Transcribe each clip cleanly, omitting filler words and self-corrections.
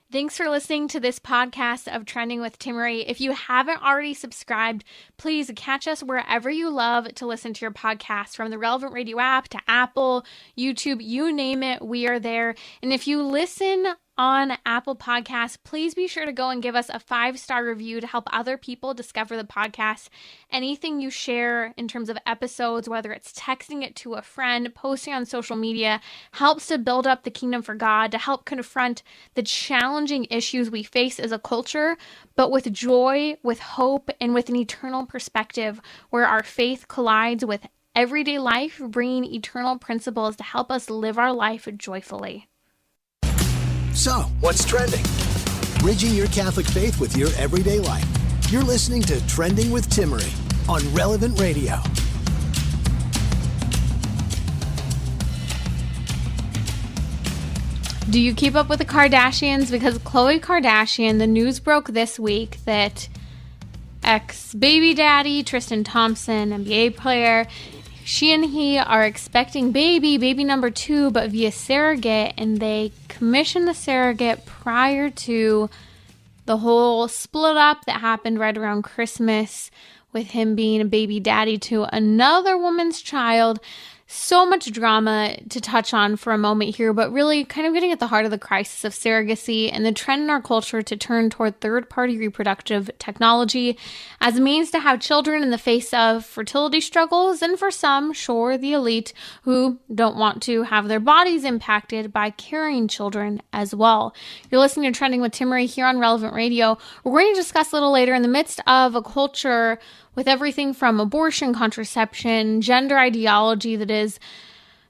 Thanks for listening to this podcast of Trending with Timmery. If you haven't already subscribed, please catch us wherever you love to listen to your podcast, from the Relevant Radio app to Apple, YouTube, you name it, we are there. And if you listen on Apple Podcasts, please be sure to go and give us a 5-star review to help other people discover the podcast. Anything you share in terms of episodes, whether it's texting it to a friend, posting on social media, helps to build up the kingdom for God, to help confront the challenging issues we face as a culture, but with joy, with hope, and with an eternal perspective where our faith collides with everyday life, bringing eternal principles to help us live our life joyfully. So, what's trending? Bridging your Catholic faith with your everyday life. You're listening to Trending with Timmery on Relevant Radio. Do you keep up with the Kardashians? Because Khloe Kardashian, the news broke this week that ex-baby daddy Tristan Thompson, NBA player, she and he are expecting baby number 2, but via surrogate, and they commissioned the surrogate prior to the whole split up that happened right around Christmas with him being a baby daddy to another woman's child. So much drama to touch on for a moment here, but really kind of getting at the heart of the crisis of surrogacy and the trend in our culture to turn toward third-party reproductive technology as a means to have children in the face of fertility struggles, and for some, sure, the elite who don't want to have their bodies impacted by carrying children as well. You're listening to Trending with Timmery here on Relevant Radio. We're going to discuss a little later, in the midst of a culture with everything from abortion, contraception, gender ideology that is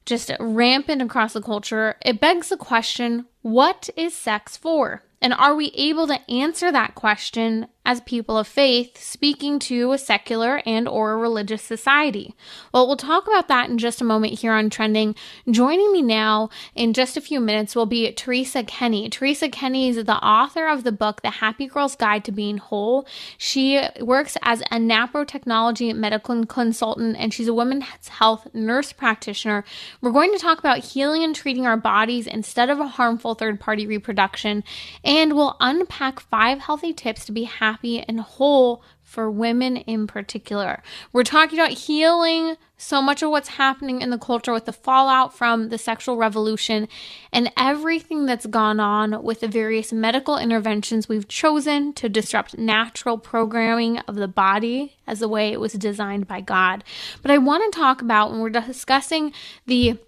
just rampant across the culture, it begs the question, what is sex for? And are we able to answer that question as people of faith speaking to a secular and or a religious society? Well, we'll talk about that in just a moment here on Trending. Joining me now in just a few minutes will be Teresa Kenny. Teresa Kenny is the author of the book, The Happy Girl's Guide to Being Whole. She works as a NaPro technology medical consultant, and she's a women's health nurse practitioner. We're going to talk about healing and treating our bodies instead of a harmful third-party reproduction, and we'll unpack 5 healthy tips to be happy and whole for women in particular. We're talking about healing so much of what's happening in the culture with the fallout from the sexual revolution and everything that's gone on with the various medical interventions we've chosen to disrupt natural programming of the body as the way it was designed by God. But I want to talk about, when we're discussing the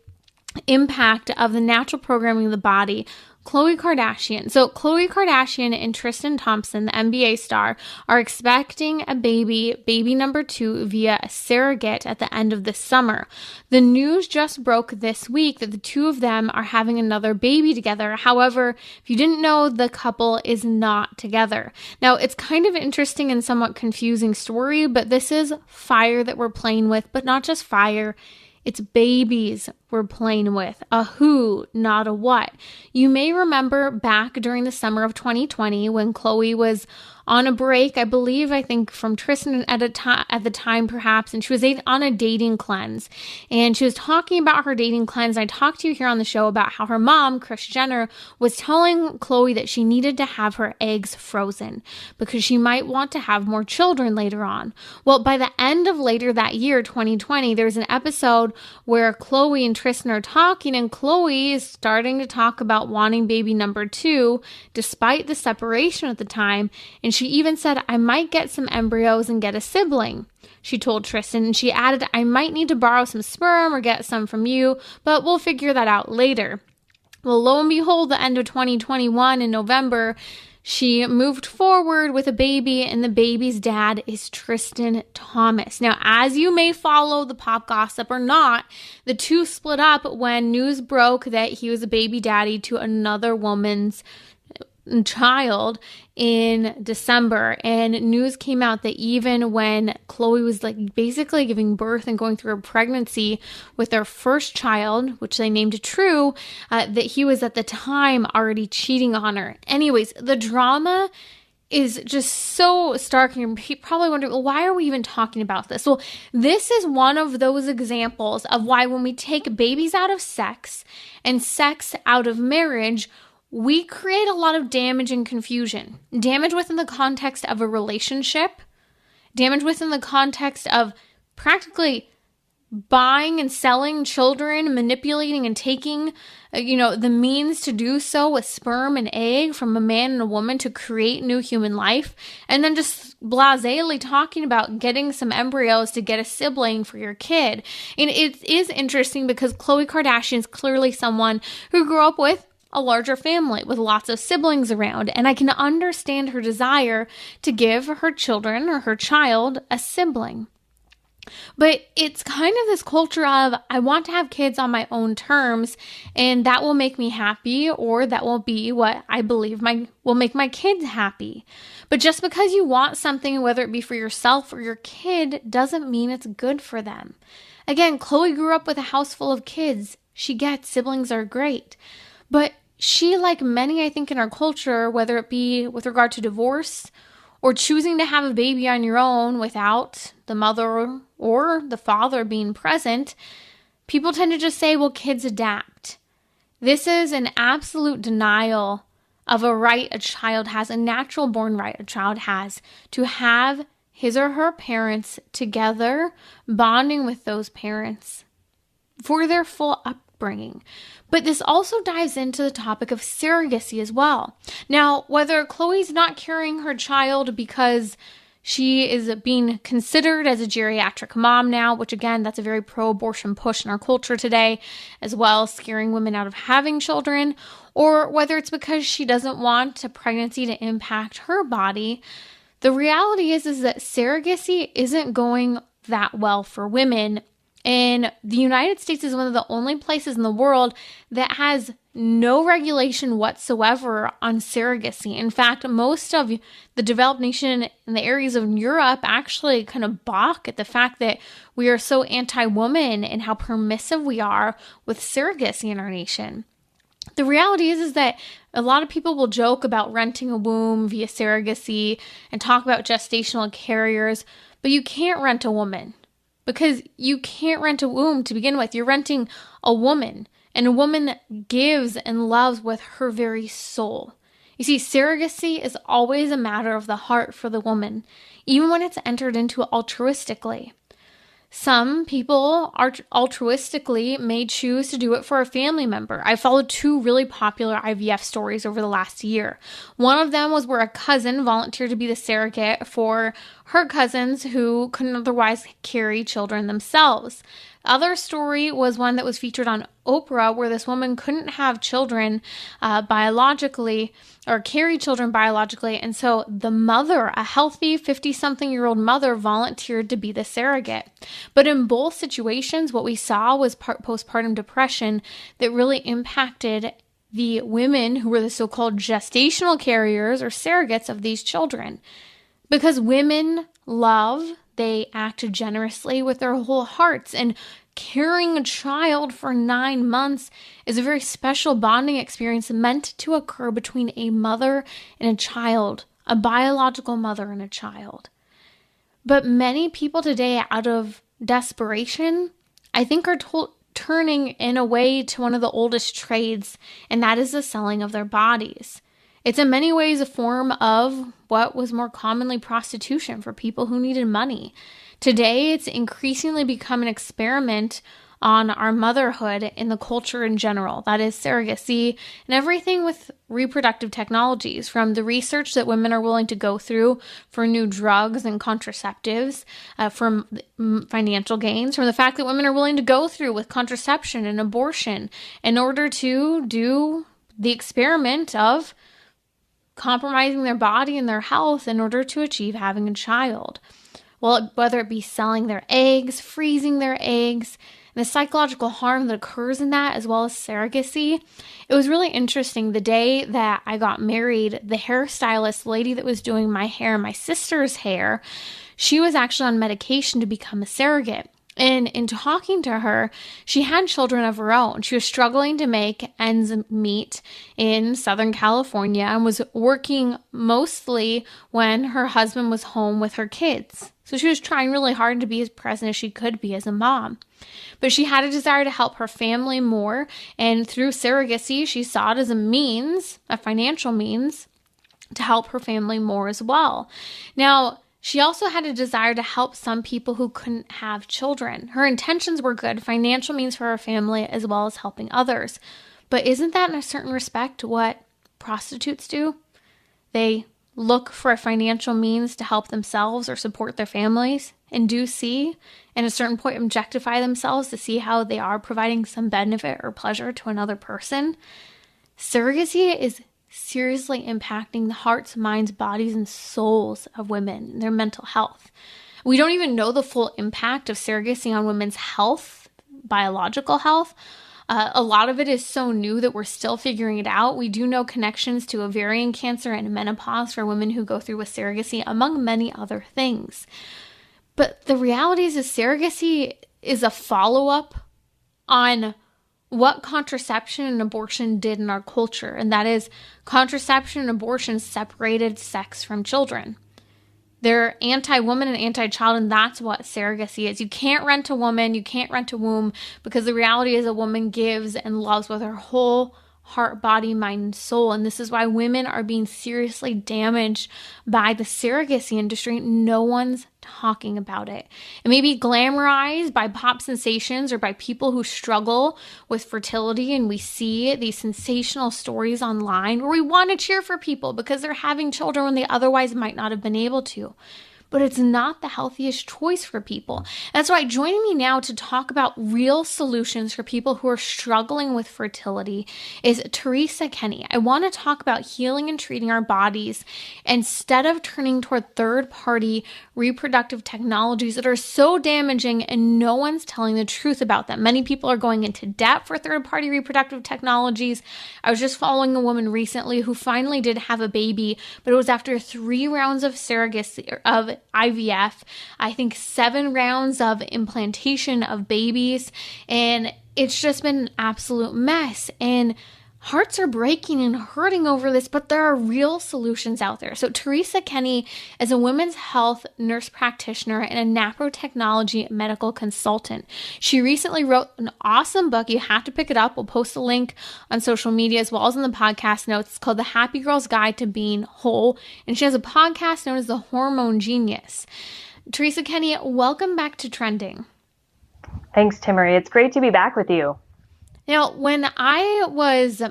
impact of the natural programming of the body, Khloe Kardashian. So Khloe Kardashian and Tristan Thompson, the NBA star, are expecting a baby number 2 via a surrogate at the end of the summer. The news just broke this week that the two of them are having another baby together. However, if you didn't know, the couple is not together. Now, it's kind of interesting and somewhat confusing story, but this is fire that we're playing with, but not just fire. It's babies we're playing with. A who, not a what. You may remember back during the summer of 2020 when Khloe was on a break, I think from Tristan at the time perhaps, and she was on a dating cleanse. And she was talking about her dating cleanse. I talked to you here on the show about how her mom, Kris Jenner, was telling Khloe that she needed to have her eggs frozen because she might want to have more children later on. Well, by the end of later that year, 2020, there's an episode where Khloe and Tristan are talking, and Khloe is starting to talk about wanting baby number 2 despite the separation at the time. And she even said, I might get some embryos and get a sibling, she told Tristan. And she added, I might need to borrow some sperm or get some from you, but we'll figure that out later. Well, lo and behold, the end of 2021 in November, she moved forward with a baby, and the baby's dad is Tristan Thomas. Now, as you may follow the pop gossip or not, the two split up when news broke that he was a baby daddy to another woman's child in December. And news came out that even when Khloe was basically giving birth and going through a pregnancy with their first child, which they named True, that he was at the time already cheating on her. Anyways, the drama is just so stark, and you're probably wondering, well, why are we even talking about this? Well, this is one of those examples of why when we take babies out of sex and sex out of marriage, we create a lot of damage and confusion. Damage within the context of a relationship, damage within the context of practically buying and selling children, manipulating and taking, the means to do so with sperm and egg from a man and a woman to create new human life, and then just blasely talking about getting some embryos to get a sibling for your kid. And it is interesting because Khloe Kardashian is clearly someone who grew up with a larger family with lots of siblings around, and I can understand her desire to give her children or her child a sibling. But it's kind of this culture of, I want to have kids on my own terms, and that will make me happy, or that will be what I believe will make my kids happy. But just because you want something, whether it be for yourself or your kid, doesn't mean it's good for them. Again, Khloe grew up with a house full of kids. She gets siblings are great. But she, like many, I think, in our culture, whether it be with regard to divorce or choosing to have a baby on your own without the mother or the father being present, people tend to just say, well, kids adapt. This is an absolute denial of a right a child has, a natural born right a child has, to have his or her parents together, bonding with those parents for their full upbringing. But this also dives into the topic of surrogacy as well. Now, whether Khloe's not carrying her child because she is being considered as a geriatric mom now, which again, that's a very pro-abortion push in our culture today, as well as scaring women out of having children, or whether it's because she doesn't want a pregnancy to impact her body, the reality is that surrogacy isn't going that well for women. And the United States is one of the only places in the world that has no regulation whatsoever on surrogacy. In fact, most of the developed nation in the areas of Europe actually kind of balk at the fact that we are so anti-woman and how permissive we are with surrogacy in our nation. The reality is that a lot of people will joke about renting a womb via surrogacy and talk about gestational carriers, but you can't rent a woman. Because you can't rent a womb to begin with. You're renting a woman. And a woman gives and loves with her very soul. You see, surrogacy is always a matter of the heart for the woman, even when it's entered into altruistically. Some people altruistically may choose to do it for a family member. I followed two really popular IVF stories over the last year. One of them was where a cousin volunteered to be the surrogate for her cousins who couldn't otherwise carry children themselves. The other story was one that was featured on Oprah, where this woman couldn't have children biologically or carry children biologically. And so the mother, a healthy 50-something-year-old mother, volunteered to be the surrogate. But in both situations, what we saw was postpartum depression that really impacted the women who were the so-called gestational carriers or surrogates of these children. Because women love, they act generously with their whole hearts, and carrying a child for 9 months is a very special bonding experience meant to occur between a mother and a child, a biological mother and a child. But many people today, out of desperation, I think are turning in a way to one of the oldest trades, and that is the selling of their bodies. It's in many ways a form of what was more commonly prostitution for people who needed money. Today, it's increasingly become an experiment on our motherhood in the culture in general. That is surrogacy and everything with reproductive technologies, from the research that women are willing to go through for new drugs and contraceptives, from financial gains, from the fact that women are willing to go through with contraception and abortion in order to do the experiment of compromising their body and their health in order to achieve having a child. Well, whether it be selling their eggs, freezing their eggs, and the psychological harm that occurs in that, as well as surrogacy. It was really interesting. The day that I got married, the hairstylist, the lady that was doing my hair, my sister's hair, she was actually on medication to become a surrogate. And in talking to her, she had children of her own. She was struggling to make ends meet in Southern California and was working mostly when her husband was home with her kids. So she was trying really hard to be as present as she could be as a mom. But she had a desire to help her family more. And through surrogacy, she saw it as a means, a financial means, to help her family more as well. Now, she also had a desire to help some people who couldn't have children. Her intentions were good, financial means for her family, as well as helping others. But isn't that in a certain respect what prostitutes do? They look for a financial means to help themselves or support their families, and do see, and at a certain point objectify themselves to see how they are providing some benefit or pleasure to another person. Surrogacy is seriously impacting the hearts, minds, bodies, and souls of women and their mental health. We don't even know the full impact of surrogacy on women's health, biological health. A lot of it is so new that we're still figuring it out. We do know connections to ovarian cancer and menopause for women who go through with surrogacy, among many other things. But the reality is surrogacy is a follow-up on what contraception and abortion did in our culture. And that is, contraception and abortion separated sex from children. They're anti-woman and anti-child, and that's what surrogacy is. You can't rent a woman, you can't rent a womb, because the reality is a woman gives and loves with her whole heart, body, mind, and soul. And this is why women are being seriously damaged by the surrogacy industry. No one's talking about it. It may be glamorized by pop sensations or by people who struggle with fertility, and we see these sensational stories online where we want to cheer for people because they're having children when they otherwise might not have been able to. But it's not the healthiest choice for people. That's why joining me now to talk about real solutions for people who are struggling with fertility is Teresa Kenny. I want to talk about healing and treating our bodies instead of turning toward third-party reproductive technologies that are so damaging and no one's telling the truth about them. Many people are going into debt for third-party reproductive technologies. I was just following a woman recently who finally did have a baby, but it was after 3 rounds of surrogacy, of IVF, I think 7 rounds of implantation of babies, and it's just been an absolute mess. And hearts are breaking and hurting over this, but there are real solutions out there. So Teresa Kenny is a women's health nurse practitioner and a NaPro technology medical consultant. She recently wrote an awesome book. You have to pick it up. We'll post a link on social media as well as in the podcast notes. It's called The Happy Girl's Guide to Being Whole. And she has a podcast known as the Hormone Genius. Teresa Kenny, welcome back to Trending. Thanks, Timmery. It's great to be back with you. Now, when I was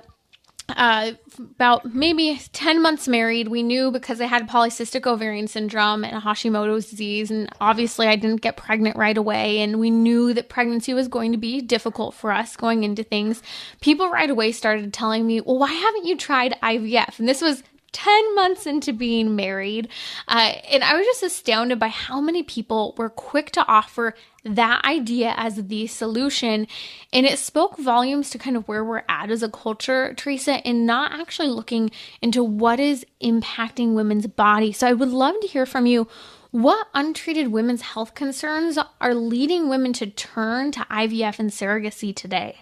about maybe 10 months married, we knew because I had polycystic ovarian syndrome and Hashimoto's disease, and obviously I didn't get pregnant right away, and we knew that pregnancy was going to be difficult for us going into things. People right away started telling me, well, why haven't you tried IVF? And this was 10 months into being married. And I was just astounded by how many people were quick to offer that idea as the solution. And it spoke volumes to kind of where we're at as a culture, Teresa, and not actually looking into what is impacting women's body. So I would love to hear from you. What untreated women's health concerns are leading women to turn to IVF and surrogacy today?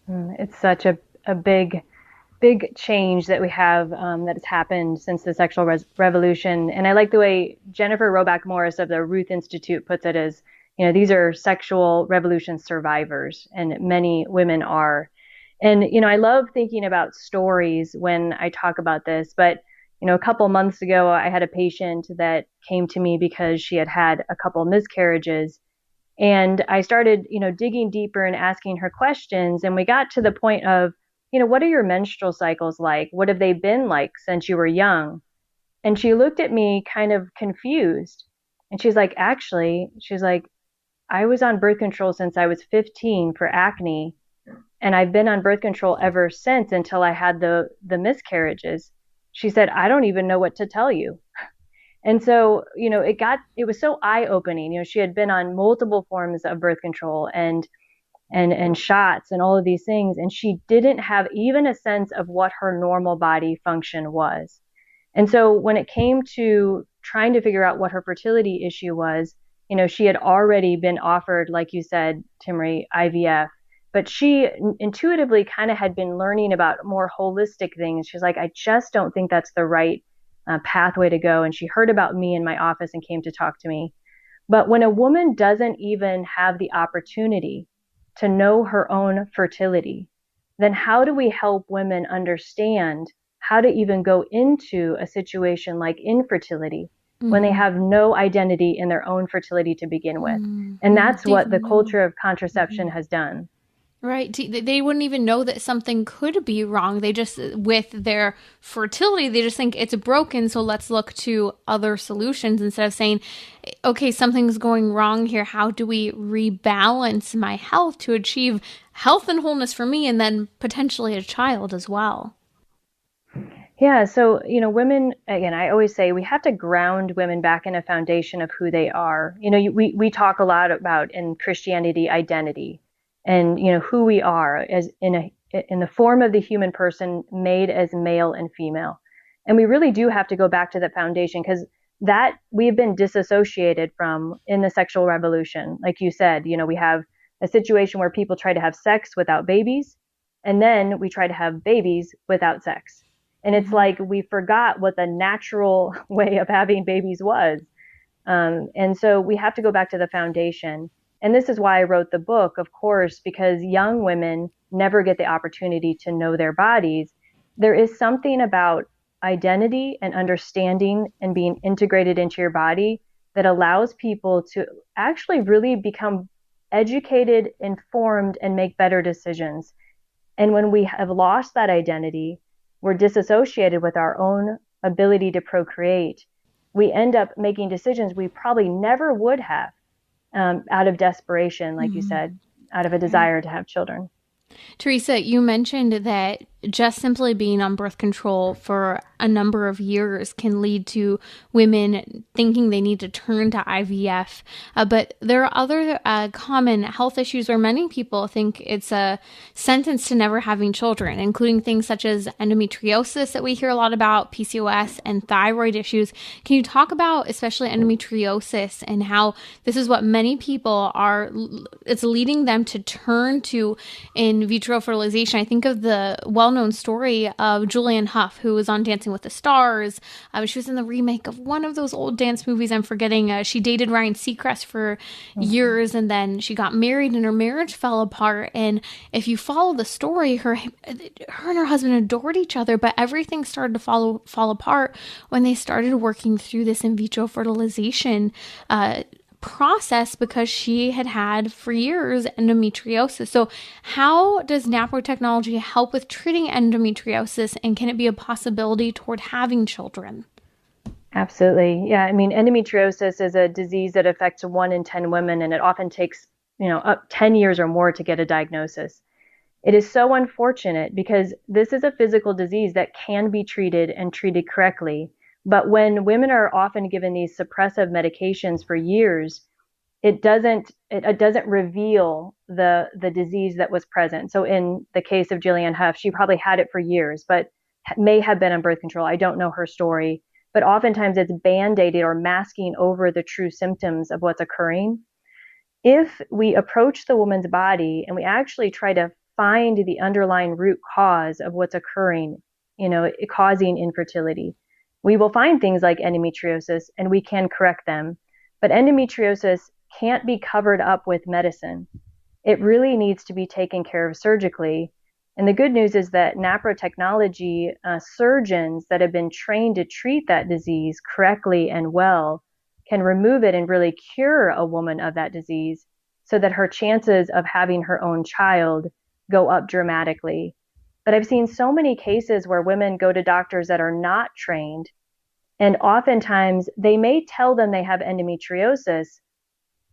It's such a big change that we have that has happened since the sexual revolution. And I like the way Jennifer Roback Morris of the Ruth Institute puts it as, these are sexual revolution survivors, and many women are. And, I love thinking about stories when I talk about this, but, a couple months ago, I had a patient that came to me because she had had a couple miscarriages. And I started, digging deeper and asking her questions. And we got to the point of, what are your menstrual cycles like? What have they been like since you were young? And she looked at me kind of confused. And she's like, I was on birth control since I was 15 for acne. And I've been on birth control ever since until I had the miscarriages. She said, I don't even know what to tell you. And so, it was so eye-opening. She had been on multiple forms of birth control and shots and all of these things. And she didn't have even a sense of what her normal body function was. And so when it came to trying to figure out what her fertility issue was, she had already been offered, like you said, Timmery, IVF, but she intuitively kind of had been learning about more holistic things. She's like, I just don't think that's the right pathway to go. And she heard about me in my office and came to talk to me. But when a woman doesn't even have the opportunity to know her own fertility, then how do we help women understand how to even go into a situation like infertility when they have no identity in their own fertility to begin with? And that's what the culture of contraception has done. Right. They wouldn't even know that something could be wrong. They just, with their fertility, they just think it's broken. So let's look to other solutions instead of saying, okay, something's going wrong here. How do we rebalance my health to achieve health and wholeness for me and then potentially a child as well? Yeah. So, women, again, I always say we have to ground women back in a foundation of who they are. We talk a lot about in Christianity identity and, who we are as in the form of the human person made as male and female. And we really do have to go back to the foundation because that we've been disassociated from in the sexual revolution. Like you said, we have a situation where people try to have sex without babies, and then we try to have babies without sex. And it's like we forgot what the natural way of having babies was. And so we have to go back to the foundation. And this is why I wrote the book, of course, because young women never get the opportunity to know their bodies. There is something about identity and understanding and being integrated into your body that allows people to actually really become educated, informed, and make better decisions. And when we have lost that identity, we're disassociated with our own ability to procreate. We end up making decisions we probably never would have out of desperation, like you said, out of a desire to have children. Teresa, you mentioned that just simply being on birth control for a number of years can lead to women thinking they need to turn to IVF. But there are other common health issues where many people think it's a sentence to never having children, including things such as endometriosis that we hear a lot about, PCOS, and thyroid issues. Can you talk about especially endometriosis and how this is what many people are, it's leading them to turn to in vitro fertilization? I think of the well-known story of Julianne Hough, who was on Dancing with the Stars. She was in the remake of one of those old dance movies I'm forgetting. She dated Ryan Seacrest for years, and then she got married and her marriage fell apart. And if you follow the story, her and her husband adored each other, but everything started to fall apart when they started working through this in vitro fertilization process because she had for years endometriosis. So how does NaPro technology help with treating endometriosis, and can it be a possibility toward having children? Absolutely. Yeah. I mean, endometriosis is a disease that affects 1 in 10 women, and it often takes, up 10 years or more to get a diagnosis. It is so unfortunate because this is a physical disease that can be treated and treated correctly. But when women are often given these suppressive medications for years, it doesn't reveal the disease that was present. So in the case of Julianne Hough, she probably had it for years, but may have been on birth control. I don't know her story, but oftentimes it's band-aided or masking over the true symptoms of what's occurring. If we approach the woman's body and we actually try to find the underlying root cause of what's occurring, causing infertility, we will find things like endometriosis and we can correct them. But endometriosis can't be covered up with medicine. It really needs to be taken care of surgically. And the good news is that NaPro technology surgeons that have been trained to treat that disease correctly and well can remove it and really cure a woman of that disease so that her chances of having her own child go up dramatically. But I've seen so many cases where women go to doctors that are not trained, and oftentimes they may tell them they have endometriosis,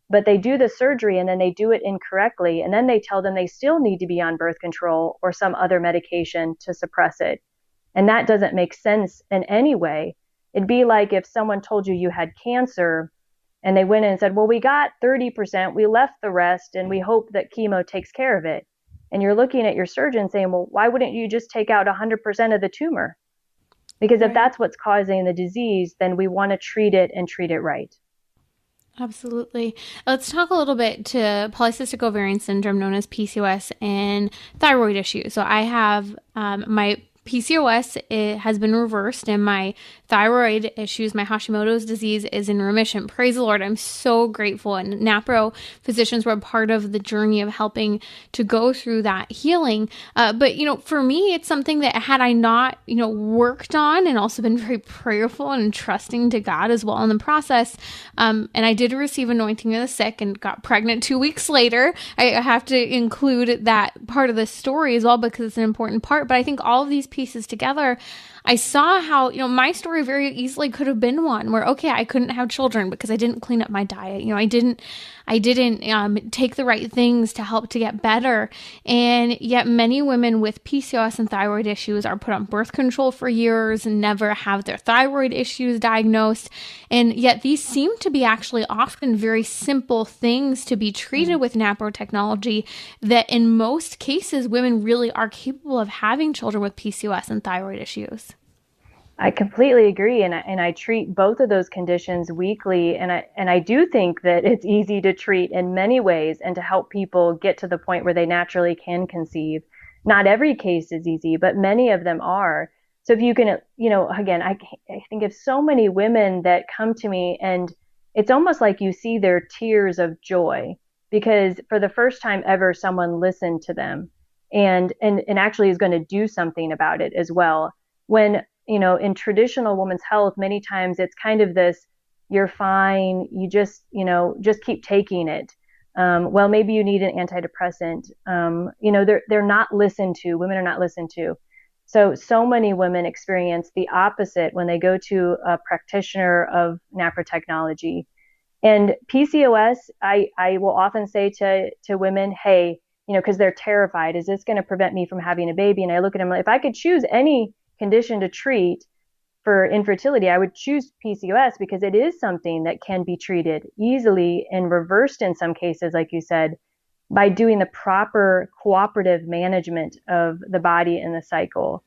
but they do the surgery and then they do it incorrectly, and then they tell them they still need to be on birth control or some other medication to suppress it. And that doesn't make sense in any way. It'd be like if someone told you you had cancer and they went in and said, well, we got 30%, we left the rest, and we hope that chemo takes care of it. And you're looking at your surgeon saying, well, why wouldn't you just take out 100% of the tumor? Because if that's what's causing the disease, then we want to treat it and treat it right. Absolutely. Let's talk a little bit to polycystic ovarian syndrome, known as PCOS, and thyroid issues. So I have my PCOS has been reversed, and my thyroid issues, my Hashimoto's disease, is in remission. Praise the Lord. I'm so grateful. And NaPro physicians were part of the journey of helping to go through that healing. But, for me, it's something that had I not, worked on and also been very prayerful and trusting to God as well in the process. And I did receive anointing of the sick and got pregnant 2 weeks later. I have to include that part of the story as well because it's an important part. But I think all of these pieces together, I saw how, my story very easily could have been one where, okay, I couldn't have children because I didn't clean up my diet. I didn't take the right things to help to get better. And yet many women with PCOS and thyroid issues are put on birth control for years and never have their thyroid issues diagnosed. And yet these seem to be actually often very simple things to be treated with NaPro technology that in most cases, women really are capable of having children with PCOS and thyroid issues. I completely agree, and I treat both of those conditions weekly, and I do think that it's easy to treat in many ways and to help people get to the point where they naturally can conceive. Not every case is easy, but many of them are. So if you can, again, I think of so many women that come to me, and it's almost like you see their tears of joy because for the first time ever, someone listened to them and actually is going to do something about it as well. When in traditional women's health, many times it's kind of this, you're fine, you just keep taking it. Well, maybe you need an antidepressant. They're not listened to. Women are not listened to. So many women experience the opposite when they go to a practitioner of NaPro technology. And PCOS, I will often say to women, hey, because they're terrified, is this going to prevent me from having a baby? And I look at them like, if I could choose any condition to treat for infertility, I would choose PCOS because it is something that can be treated easily and reversed in some cases, like you said, by doing the proper cooperative management of the body and the cycle.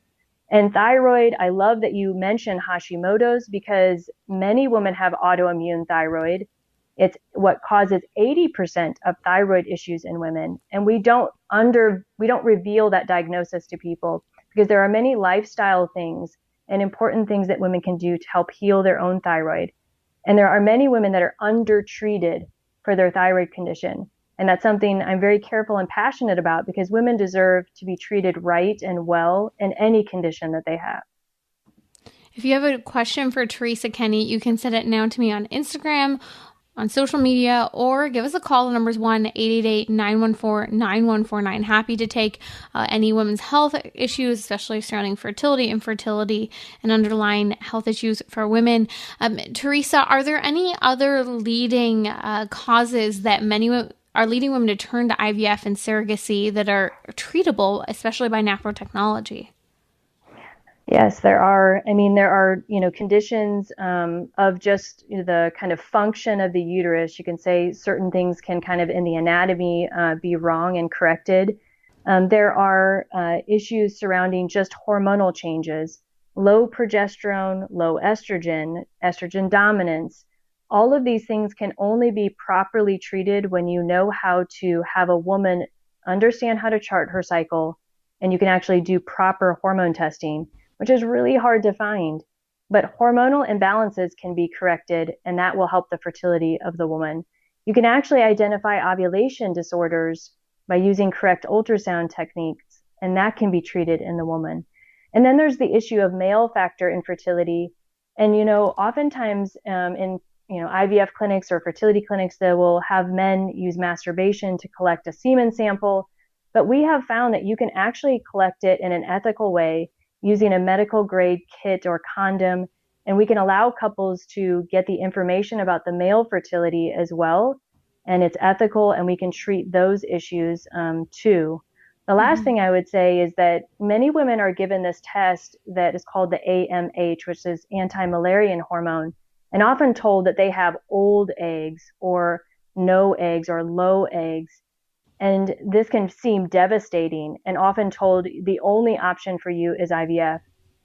And thyroid, I love that you mentioned Hashimoto's because many women have autoimmune thyroid. It's what causes 80% of thyroid issues in women. And we don't reveal that diagnosis to people because there are many lifestyle things and important things that women can do to help heal their own thyroid. And there are many women that are undertreated for their thyroid condition. And that's something I'm very careful and passionate about because women deserve to be treated right and well in any condition that they have. If you have a question for Teresa Kenny, you can send it now to me on Instagram, on social media, or give us a call. The number is 1-888-914-9149. Happy to take any women's health issues, especially surrounding fertility, infertility, and underlying health issues for women. Teresa, are there any other leading causes that many are leading women to turn to IVF and surrogacy that are treatable, especially by NaPro technology? Yes, there are. There are, conditions of just the kind of function of the uterus. You can say certain things can kind of in the anatomy be wrong and corrected. There are issues surrounding just hormonal changes, low progesterone, low estrogen, estrogen dominance. All of these things can only be properly treated when you know how to have a woman understand how to chart her cycle, and you can actually do proper hormone testing, which is really hard to find. But hormonal imbalances can be corrected, and that will help the fertility of the woman. You can actually identify ovulation disorders by using correct ultrasound techniques, and that can be treated in the woman. And then there's the issue of male factor infertility. And, oftentimes in IVF clinics or fertility clinics, they will have men use masturbation to collect a semen sample. But we have found that you can actually collect it in an ethical way using a medical grade kit or condom, and we can allow couples to get the information about the male fertility as well, and it's ethical, and we can treat those issues too. The last thing I would say is that many women are given this test that is called the AMH, which is anti-Müllerian hormone, and often told that they have old eggs or no eggs or low eggs. And this can seem devastating and often told the only option for you is IVF.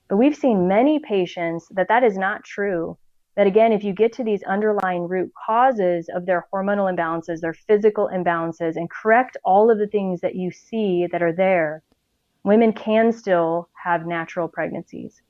But we've seen many patients that is not true. That again, if you get to these underlying root causes of their hormonal imbalances, their physical imbalances, and correct all of the things that you see that are there, women can still have natural pregnancies.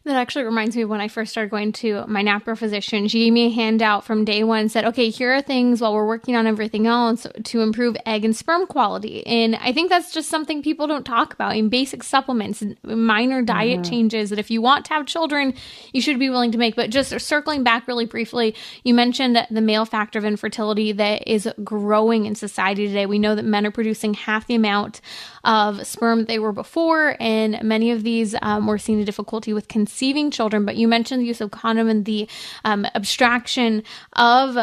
That actually reminds me of when I first started going to my NaPro physician. She gave me a handout from day one and said, okay, here are things while we're working on everything else to improve egg and sperm quality. And I think that's just something people don't talk about in basic supplements and minor diet changes that if you want to have children, you should be willing to make. But just circling back really briefly, you mentioned the male factor of infertility that is growing in society today. We know that men are producing half the amount of sperm they were before, and many of these were seeing a difficulty with conceiving children. But you mentioned the use of condom and the abstraction of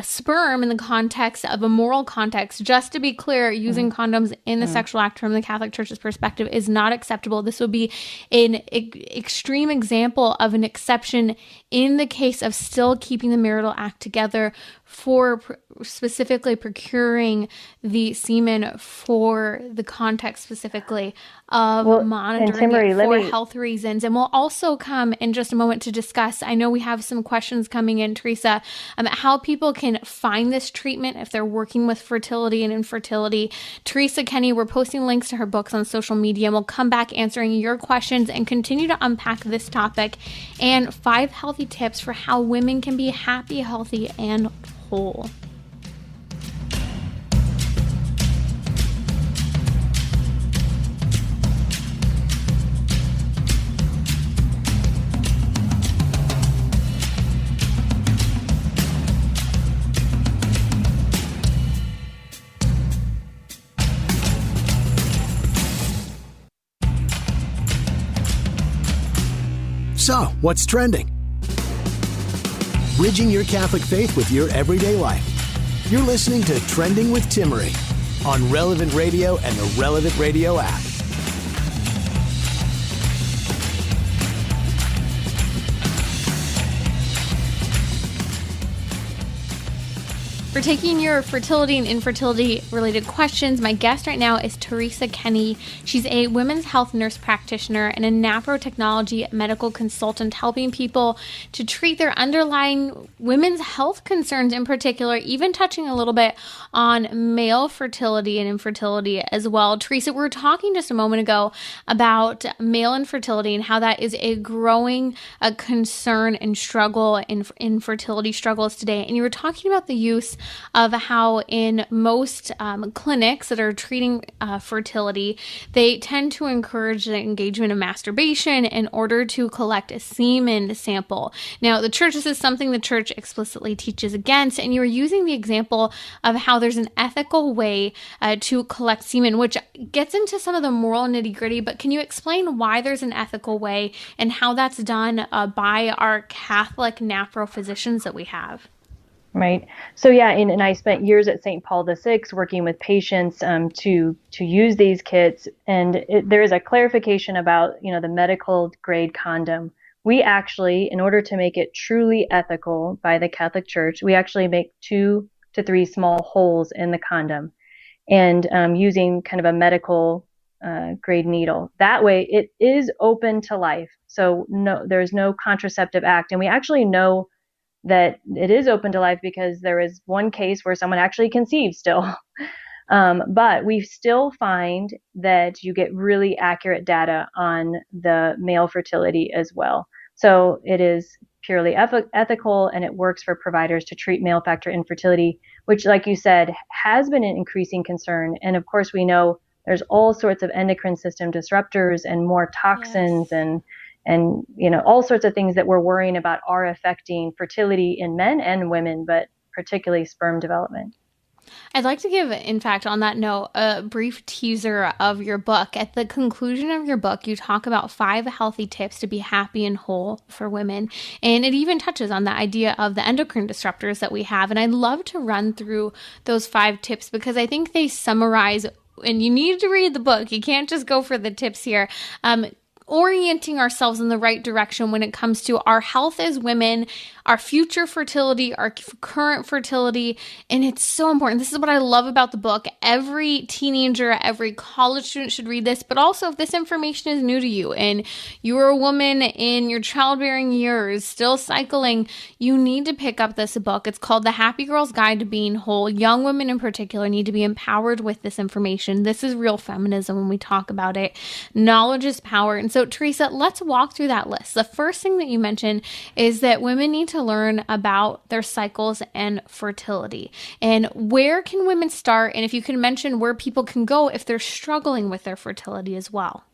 sperm in the context of a moral context. Just to be clear, using condoms in the sexual act from the Catholic Church's perspective is not acceptable. This would be an extreme example of an exception in the case of still keeping the marital act together for specifically procuring the semen for the context specifically of monitoring it for health reasons. And we'll also come in just a moment to discuss, I know we have some questions coming in, Teresa, how people can find this treatment if they're working with fertility and infertility. Teresa Kenny, we're posting links to her books on social media, and we'll come back answering your questions and continue to unpack this topic and 5 healthy tips for how women can be happy, healthy, and whole. So, what's trending? Bridging your Catholic faith with your everyday life. You're listening to Trending with Timmery on Relevant Radio and the Relevant Radio app. For taking your fertility and infertility related questions, my guest right now is Teresa Kenny. She's a women's health nurse practitioner and a NaPro technology medical consultant, helping people to treat their underlying women's health concerns in particular, even touching a little bit on male fertility and infertility as well. Teresa, we were talking just a moment ago about male infertility and how that is a growing concern and struggle in infertility struggles today. And you were talking about the use of how in most clinics that are treating fertility, they tend to encourage the engagement of masturbation in order to collect a semen sample. Now, the church, this is something the church explicitly teaches against, and you were using the example of how there's an ethical way to collect semen, which gets into some of the moral nitty-gritty, but can you explain why there's an ethical way and how that's done by our Catholic NaPro physicians that we have? Right. So yeah, and I spent years at St. Paul VI working with patients to use these kits, and there is a clarification about the medical grade condom. We actually, in order to make it truly ethical by the Catholic Church, we actually make 2 to 3 small holes in the condom, and using kind of a medical grade needle. That way, it is open to life. So there's no contraceptive act, and we actually know that it is open to life because there is one case where someone actually conceived still. But we still find that you get really accurate data on the male fertility as well. So it is purely ethical, and it works for providers to treat male factor infertility, which, like you said, has been an increasing concern. And of course, we know there's all sorts of endocrine system disruptors and more toxins and all sorts of things that we're worrying about are affecting fertility in men and women, but particularly sperm development. I'd like to give, in fact, on that note, a brief teaser of your book. At the conclusion of your book, you talk about 5 healthy tips to be happy and whole for women. And it even touches on the idea of the endocrine disruptors that we have. And I'd love to run through those 5 tips because I think they summarize, and you need to read the book. You can't just go for the tips here. Orienting ourselves in the right direction when it comes to our health as women, our future fertility, our current fertility. And it's so important. This is what I love about the book. Every teenager, every college student should read this. But also, if this information is new to you and you're a woman in your childbearing years, still cycling, you need to pick up this book. It's called The Happy Girl's Guide to Being Whole. Young women in particular need to be empowered with this information. This is real feminism when we talk about it. Knowledge is power. And so, Teresa, let's walk through that list. The first thing that you mentioned is that women need to learn about their cycles and fertility. And where can women start? And if you can mention where people can go if they're struggling with their fertility as well.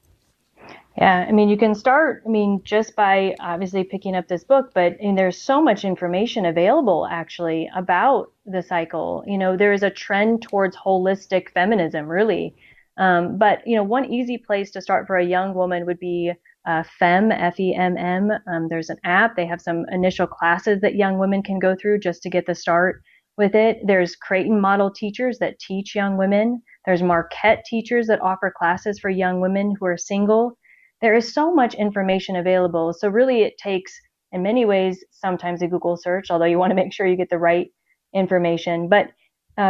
Yeah, I mean, you can start, just by obviously picking up this book, but there's so much information available actually about the cycle. There is a trend towards holistic feminism, really. But one easy place to start for a young woman would be FEMM, F-E-M-M. There's an app. They have some initial classes that young women can go through just to get the start with it. There's Creighton model teachers that teach young women. There's Marquette teachers that offer classes for young women who are single. There is so much information available. So really it takes, in many ways, sometimes a Google search, although you want to make sure you get the right information. But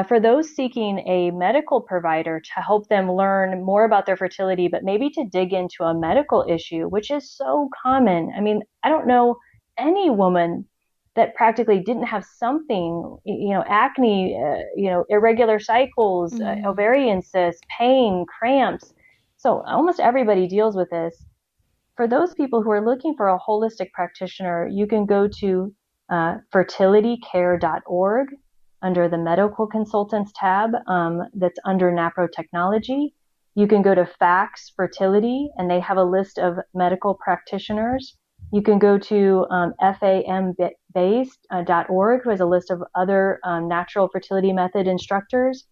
for those seeking a medical provider to help them learn more about their fertility, but maybe to dig into a medical issue, which is so common. I don't know any woman that practically didn't have something, acne, irregular cycles, ovarian cysts, pain, cramps. So almost everybody deals with this. For those people who are looking for a holistic practitioner, you can go to fertilitycare.org under the medical consultants tab that's under NaPro technology. You can go to Facts Fertility, and they have a list of medical practitioners. You can go to fambased.org, who has a list of other natural fertility method instructors.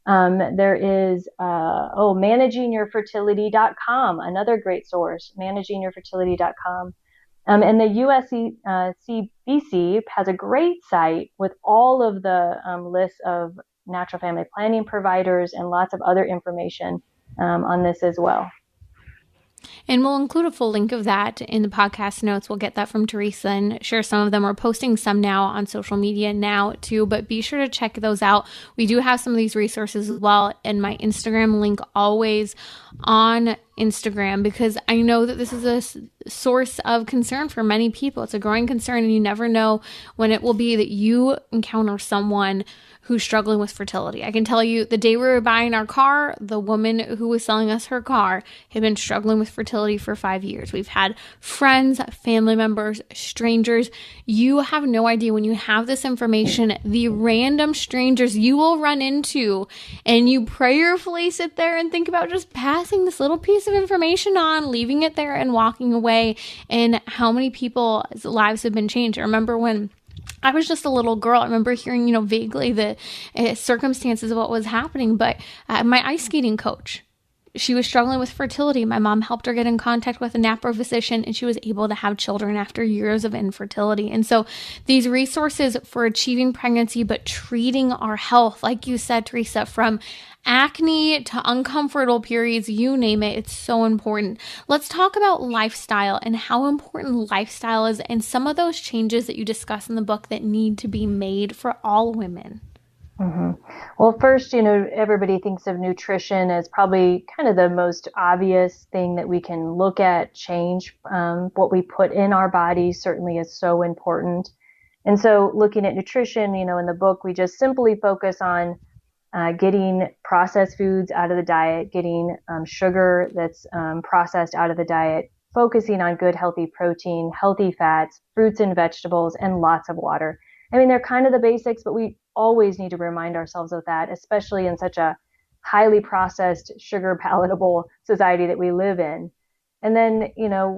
There is managingyourfertility.com, another great source, managingyourfertility.com. And the USCBC has a great site with all of the lists of natural family planning providers and lots of other information on this as well. And we'll include a full link of that in the podcast notes. We'll get that from Teresa and share some of them. We're posting some now on social media now too, but be sure to check those out. We do have some of these resources as well in my Instagram link, always on Instagram, because I know that this is a source of concern for many people. It's a growing concern, and you never know when it will be that you encounter someone who's struggling with fertility. I can tell you, the day we were buying our car, the woman who was selling us her car had been struggling with fertility for 5 years. We've had friends, family members, strangers. You have no idea when you have this information, the random strangers you will run into, and you prayerfully sit there and think about just passing this little piece of information on, leaving it there and walking away, and how many people's lives have been changed. I remember when I was just a little girl, I remember hearing, vaguely the circumstances of what was happening, but my ice skating coach, she was struggling with fertility. My mom helped her get in contact with a NaPro physician, and she was able to have children after years of infertility. And so these resources for achieving pregnancy, but treating our health, like you said, Teresa, from acne to uncomfortable periods, you name it, it's so important. Let's talk about lifestyle and how important lifestyle is, and some of those changes that you discuss in the book that need to be made for all women. Mm-hmm. Well, first, everybody thinks of nutrition as probably kind of the most obvious thing that we can look at, change. What we put in our bodies certainly is so important. And so looking at nutrition, in the book, we just simply focus on getting processed foods out of the diet, getting sugar that's processed out of the diet, focusing on good, healthy protein, healthy fats, fruits and vegetables, and lots of water. They're kind of the basics, but we always need to remind ourselves of that, especially in such a highly processed, sugar palatable society that we live in. And then,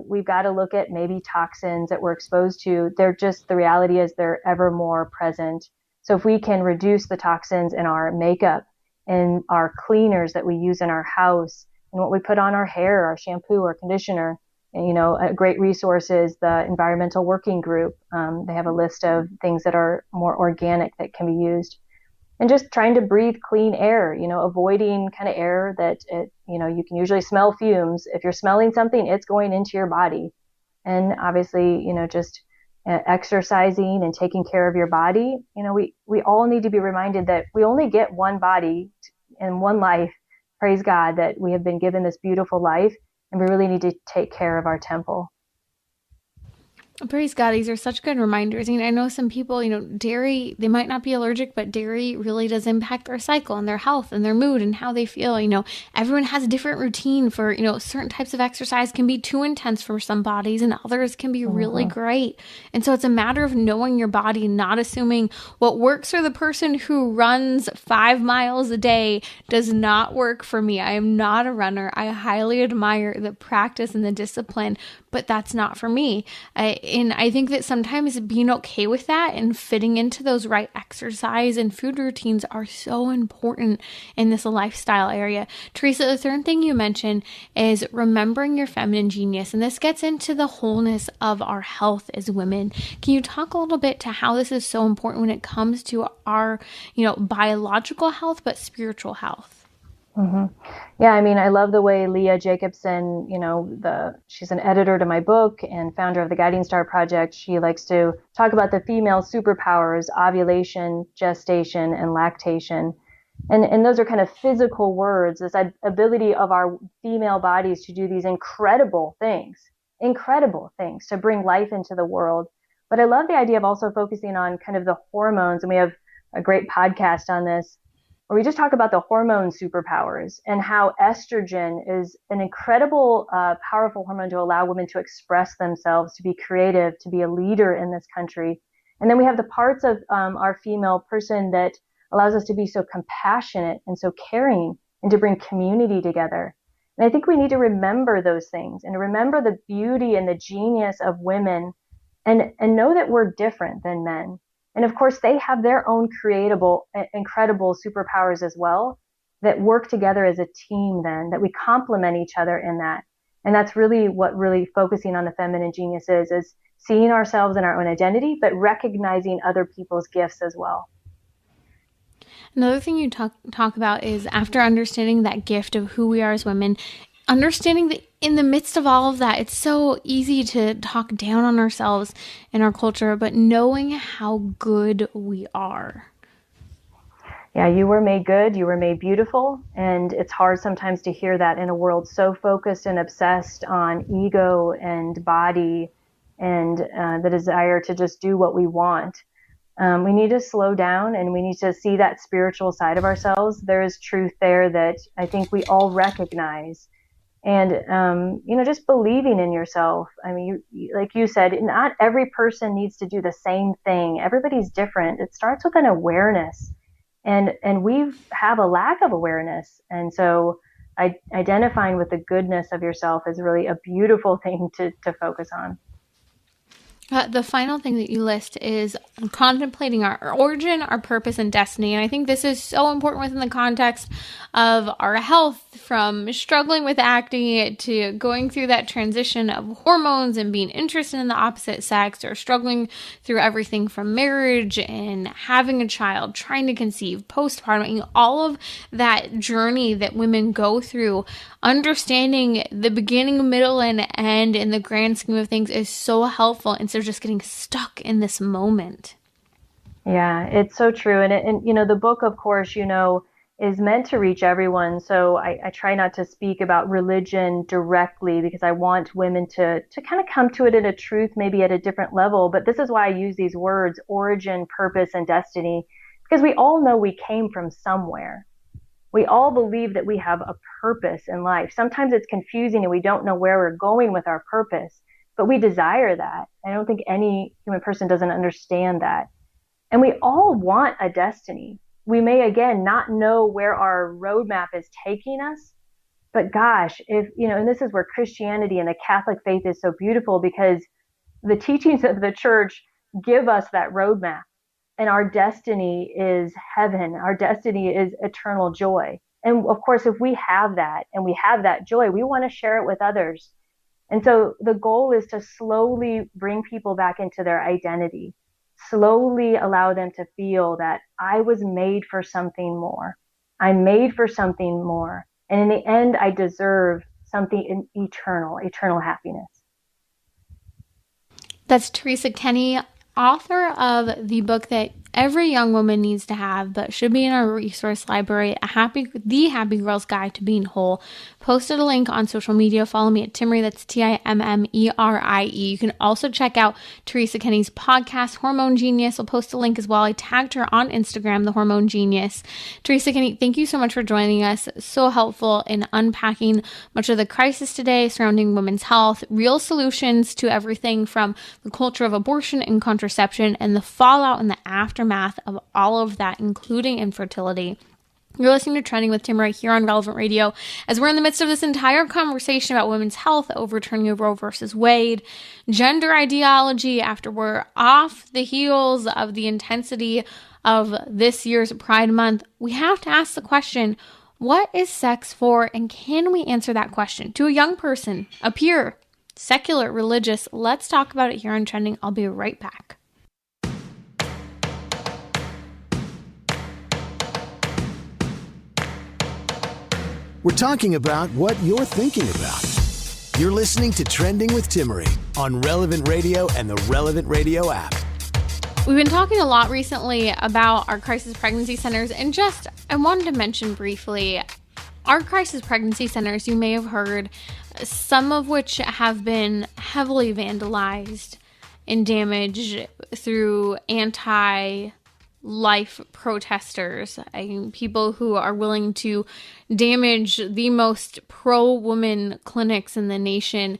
we've got to look at maybe toxins that we're exposed to. The reality is they're ever more present. So if we can reduce the toxins in our makeup and our cleaners that we use in our house and what we put on our hair, our shampoo or conditioner, and, a great resource is the Environmental Working Group. They have a list of things that are more organic that can be used. And just trying to breathe clean air, avoiding kind of air that, you can usually smell fumes. If you're smelling something, it's going into your body. And obviously, just exercising and taking care of your body. We all need to be reminded that we only get one body and one life. Praise God that we have been given this beautiful life, and we really need to take care of our temple. Praise God, these are such good reminders. I know some people, dairy, they might not be allergic, but dairy really does impact their cycle and their health and their mood and how they feel. Everyone has a different routine for, certain types of exercise can be too intense for some bodies and others can be really great. And so it's a matter of knowing your body, not assuming what works for the person who runs 5 miles a day does not work for me. I am not a runner. I highly admire the practice and the discipline, but that's not for me. And I think that sometimes being okay with that and fitting into those right exercise and food routines are so important in this lifestyle area. Teresa, the third thing you mentioned is remembering your feminine genius. And this gets into the wholeness of our health as women. Can you talk a little bit to how this is so important when it comes to our, biological health, but spiritual health? Mm-hmm. Yeah, I love the way Leah Jacobson, she's an editor to my book and founder of the Guiding Star Project. She likes to talk about the female superpowers, ovulation, gestation, and lactation. And those are kind of physical words, this ability of our female bodies to do these incredible things to bring life into the world. But I love the idea of also focusing on kind of the hormones. And we have a great podcast on this, where we just talk about the hormone superpowers and how estrogen is an incredible, powerful hormone to allow women to express themselves, to be creative, to be a leader in this country. And then we have the parts of our female person that allows us to be so compassionate and so caring and to bring community together. And I think we need to remember those things and to remember the beauty and the genius of women and know that we're different than men. And of course, they have their own incredible superpowers as well that work together as a team then, that we complement each other in that. And that's really what really focusing on the feminine genius is seeing ourselves in our own identity, but recognizing other people's gifts as well. Another thing you talk about is after understanding that gift of who we are as women, understanding that in the midst of all of that, it's so easy to talk down on ourselves in our culture, but knowing how good we are. Yeah, you were made good, you were made beautiful, and it's hard sometimes to hear that in a world so focused and obsessed on ego and body and the desire to just do what we want. We need to slow down and we need to see that spiritual side of ourselves. There is truth there that I think we all recognize. And, just believing in yourself. Like you said, not every person needs to do the same thing. Everybody's different. It starts with an awareness. And we have a lack of awareness. And so identifying with the goodness of yourself is really a beautiful thing to focus on. The final thing that you list is contemplating our origin, our purpose, and destiny. And I think this is so important within the context of our health, from struggling with acne to going through that transition of hormones and being interested in the opposite sex, or struggling through everything from marriage and having a child, trying to conceive, postpartum, all of that journey that women go through. Understanding the beginning, middle, and end in the grand scheme of things is so helpful instead of just getting stuck in this moment. Yeah, it's so true. And the book, of course, is meant to reach everyone. So I try not to speak about religion directly because I want women to kind of come to it in a truth, maybe at a different level. But this is why I use these words, origin, purpose, and destiny, because we all know we came from somewhere. We all believe that we have a purpose in life. Sometimes it's confusing and we don't know where we're going with our purpose, but we desire that. I don't think any human person doesn't understand that. And we all want a destiny. We may, again, not know where our roadmap is taking us, but gosh, and this is where Christianity and the Catholic faith is so beautiful, because the teachings of the church give us that roadmap. And our destiny is heaven. Our destiny is eternal joy. And of course, if we have that and we have that joy, we want to share it with others. And so the goal is to slowly bring people back into their identity, slowly allow them to feel that I was made for something more. I'm made for something more. And in the end, I deserve something eternal happiness. That's Teresa Kenny, author of the book that every young woman needs to have, but should be in our resource library, The Happy Girl's Guide to Being Whole. Posted a link on social media. Follow me at Timmerie. That's Timmerie. You can also check out Teresa Kenny's podcast, Hormone Genius. I'll post a link as well. I tagged her on Instagram, the Hormone Genius. Teresa Kenny, thank you so much for joining us. So helpful in unpacking much of the crisis today surrounding women's health, real solutions to everything from the culture of abortion and contraception and the fallout and the aftermath of all of that, including infertility. You're listening to Trending with Tim right here on Relevant Radio, as we're in the midst of this entire conversation about women's health, overturning of Roe versus Wade, gender ideology, after we're off the heels of the intensity of this year's Pride Month. We have to ask the question, what is sex for? And can we answer that question to a young person, a peer, secular, religious? Let's talk about it here on Trending. I'll be right back. We're talking about what you're thinking about. You're listening to Trending with Timmerie on Relevant Radio and the Relevant Radio app. We've been talking a lot recently about our crisis pregnancy centers, and I wanted to mention briefly, our crisis pregnancy centers, you may have heard, some of which have been heavily vandalized and damaged through anti-life protesters, people who are willing to damage the most pro-woman clinics in the nation.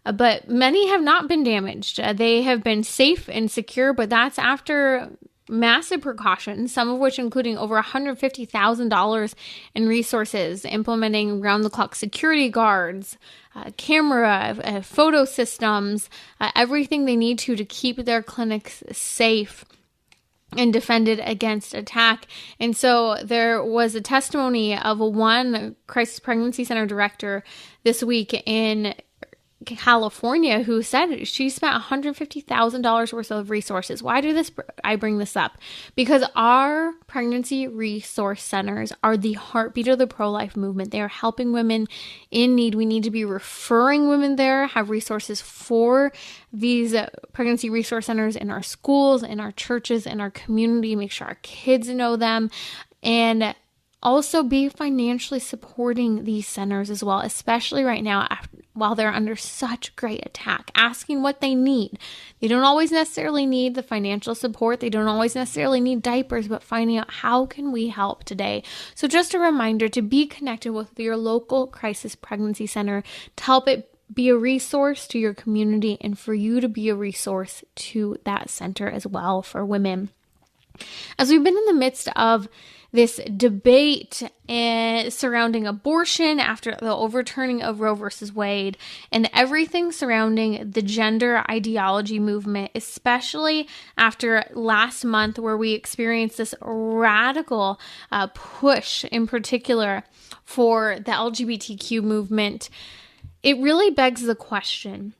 But many have not been damaged. They have been safe and secure, but that's after massive precautions, some of which including over $150,000 in resources, implementing round-the-clock security guards, camera, photo systems, everything they need to keep their clinics safe and defended against attack. And so there was a testimony of one crisis pregnancy center director this week in California who said she spent $150,000 worth of resources. Why I bring this up? Because our pregnancy resource centers are the heartbeat of the pro-life movement. They are helping women in need. We need to be referring women there, have resources for these pregnancy resource centers in our schools, in our churches, in our community, make sure our kids know them, and also be financially supporting these centers as well, especially right now while they're under such great attack, asking what they need. They don't always necessarily need the financial support. They don't always necessarily need diapers, but finding out how can we help today. So just a reminder to be connected with your local crisis pregnancy center to help it be a resource to your community and for you to be a resource to that center as well for women. As we've been in the midst of this debate surrounding abortion after the overturning of Roe versus Wade and everything surrounding the gender ideology movement, especially after last month where we experienced this radical push in particular for the LGBTQ movement, it really begs the question,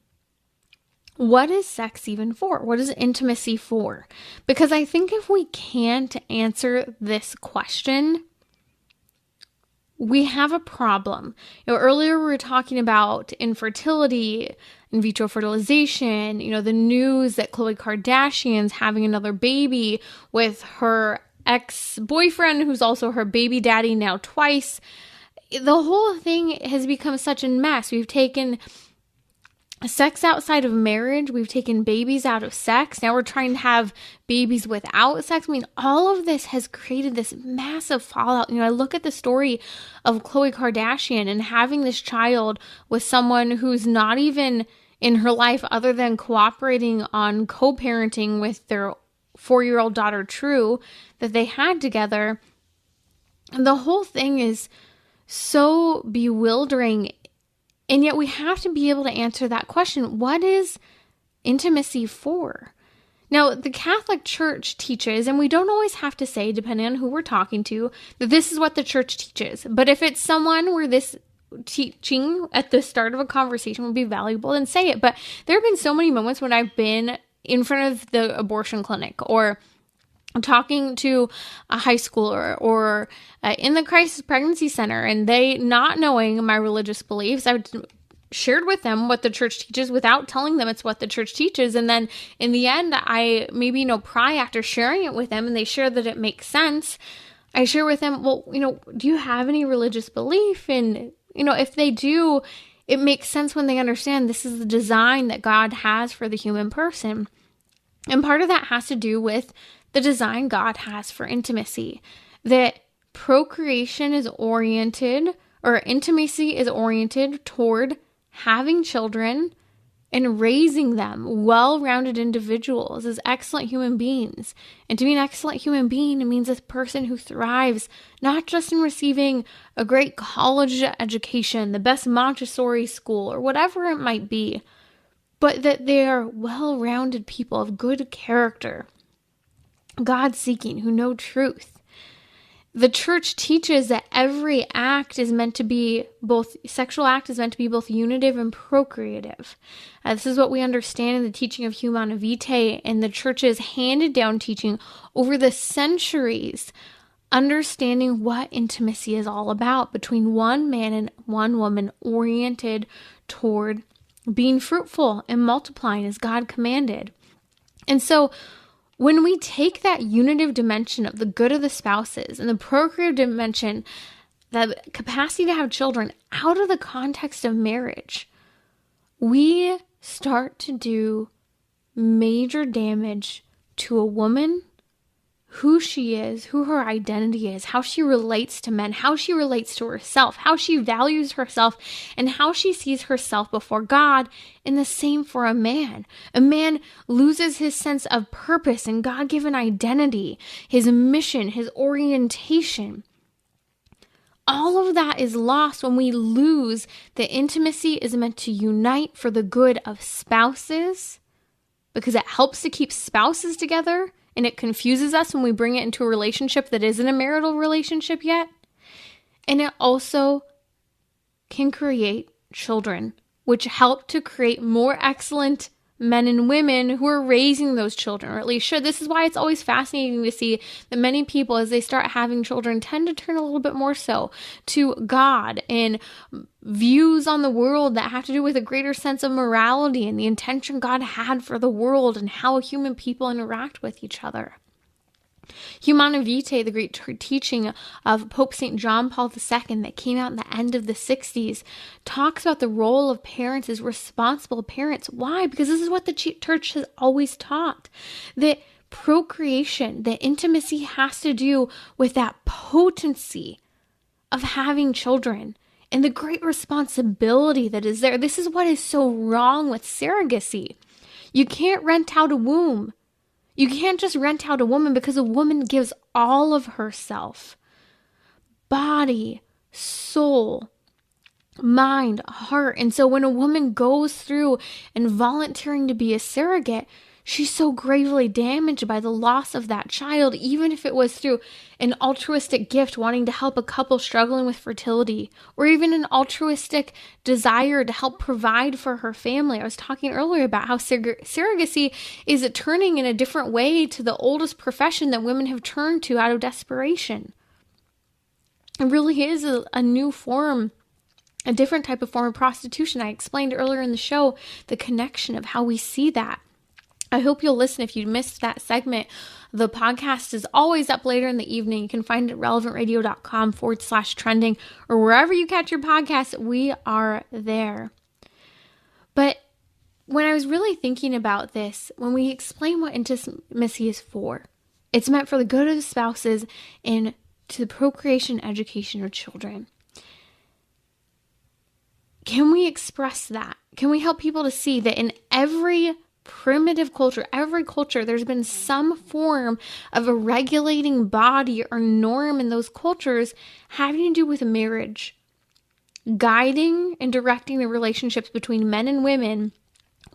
what is sex even for? What is intimacy for? Because I think if we can't answer this question, we have a problem. Earlier we were talking about infertility, in vitro fertilization, the news that Khloe Kardashian's having another baby with her ex-boyfriend, who's also her baby daddy now twice. The whole thing has become such a mess. We've taken sex outside of marriage. We've taken babies out of sex. Now we're trying to have babies without sex. I mean, all of this has created this massive fallout. I look at the story of Khloe Kardashian and having this child with someone who's not even in her life other than cooperating on co-parenting with their 4-year-old daughter, True, that they had together. And the whole thing is so bewildering. And yet we have to be able to answer that question. What is intimacy for? Now, the Catholic Church teaches, and we don't always have to say, depending on who we're talking to, that this is what the church teaches. But if it's someone where this teaching at the start of a conversation would be valuable, then say it. But there have been so many moments when I've been in front of the abortion clinic or talking to a high schooler or in the crisis pregnancy center, and they not knowing my religious beliefs, I would shared with them what the church teaches without telling them it's what the church teaches. And then in the end, I maybe, pry after sharing it with them and they share that it makes sense. I share with them, well, do you have any religious belief? And, if they do, it makes sense when they understand this is the design that God has for the human person. And part of that has to do with the design God has for intimacy, that procreation is oriented, or intimacy is oriented toward having children and raising them well-rounded individuals as excellent human beings. And to be an excellent human being, it means a person who thrives not just in receiving a great college education, the best Montessori school, or whatever it might be, but that they are well-rounded people of good character, God-seeking, who know truth. The church teaches that every act is meant to be sexual act is meant to be both unitive and procreative. This is what we understand in the teaching of Humana Vitae and the church's handed down teaching over the centuries, understanding what intimacy is all about between one man and one woman, oriented toward being fruitful and multiplying as God commanded. And so when we take that unitive dimension of the good of the spouses and the procreative dimension, the capacity to have children, out of the context of marriage, we start to do major damage to a woman, who she is, who her identity is, how she relates to men, how she relates to herself, how she values herself, and how she sees herself before God. And the same for a man. A man loses his sense of purpose and God-given identity, his mission, his orientation. All of that is lost when we lose that intimacy is meant to unite for the good of spouses, because it helps to keep spouses together. And it confuses us when we bring it into a relationship that isn't a marital relationship yet. And it also can create children, which help to create more excellent men and women who are raising those children, or at least should. This is why it's always fascinating to see that many people, as they start having children, tend to turn a little bit more so to God and views on the world that have to do with a greater sense of morality and the intention God had for the world and how human people interact with each other. Humana Vitae, the great teaching of Pope St. John Paul II that came out in the end of the 60s, talks about the role of parents as responsible parents. Why? Because this is what the church has always taught, that procreation, that intimacy has to do with that potency of having children and the great responsibility that is there. This is what is so wrong with surrogacy. You can't rent out a womb. You can't just rent out a woman, because a woman gives all of herself, body, soul, mind, heart. And so when a woman goes through and volunteering to be a surrogate, she's so gravely damaged by the loss of that child, even if it was through an altruistic gift wanting to help a couple struggling with fertility, or even an altruistic desire to help provide for her family. I was talking earlier about how surrogacy is turning in a different way to the oldest profession that women have turned to out of desperation. It really is a new form, a different type of form of prostitution. I explained earlier in the show the connection of how we see that. I hope you'll listen if you missed that segment. The podcast is always up later in the evening. You can find it at relevantradio.com/trending, or wherever you catch your podcasts, we are there. But when I was really thinking about this, when we explain what intimacy is for, it's meant for the good of the spouses and to the procreation and education of children. Can we express that? Can we help people to see that in every primitive culture, every culture, there's been some form of a regulating body or norm in those cultures having to do with marriage, guiding and directing the relationships between men and women.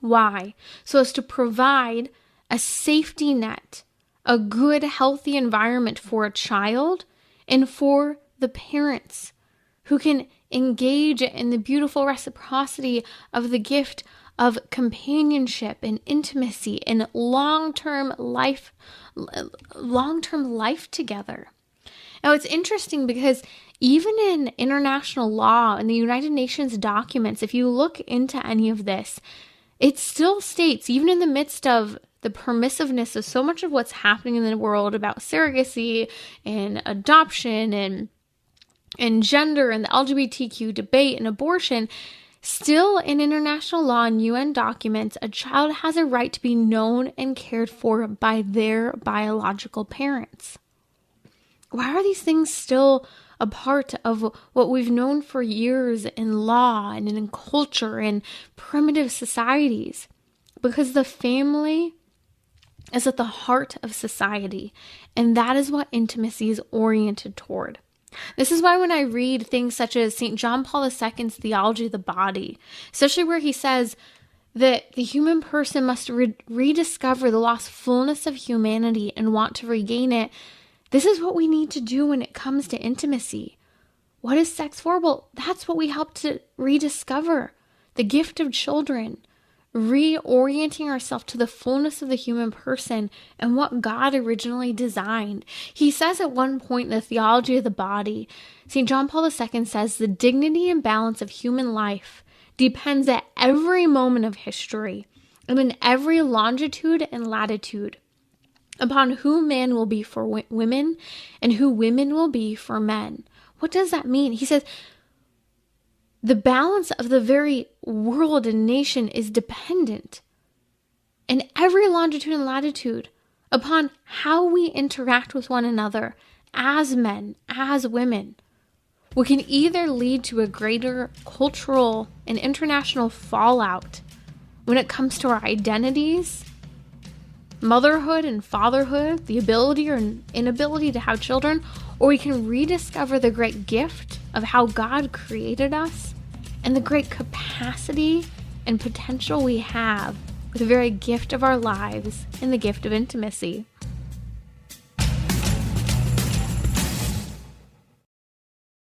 Why? So as to provide a safety net, a good, healthy environment for a child and for the parents who can engage in the beautiful reciprocity of the gift of companionship and intimacy and long-term life together. Now, it's interesting because even in international law and the United Nations documents, if you look into any of this, it still states, even in the midst of the permissiveness of so much of what's happening in the world about surrogacy and adoption and gender and the LGBTQ debate and abortion, still in international law and UN documents, a child has a right to be known and cared for by their biological parents. Why are these things still a part of what we've known for years in law and in culture and primitive societies? Because the family is at the heart of society, and that is what intimacy is oriented toward. This is why when I read things such as St. John Paul II's Theology of the Body, especially where he says that the human person must rediscover the lost fullness of humanity and want to regain it, this is what we need to do when it comes to intimacy. What is sex for? Well, that's what we help to rediscover. The gift of children. Reorienting ourselves to the fullness of the human person and what God originally designed. He says at one point in the Theology of the Body, St. John Paul II says, the dignity and balance of human life depends at every moment of history and in every longitude and latitude upon who man will be for women and who women will be for men. What does that mean? He says, the balance of the very world and nation is dependent in every longitude and latitude upon how we interact with one another as men, as women. We can either lead to a greater cultural and international fallout when it comes to our identities, motherhood and fatherhood, the ability or inability to have children, or we can rediscover the great gift of how God created us and the great capacity and potential we have with the very gift of our lives and the gift of intimacy.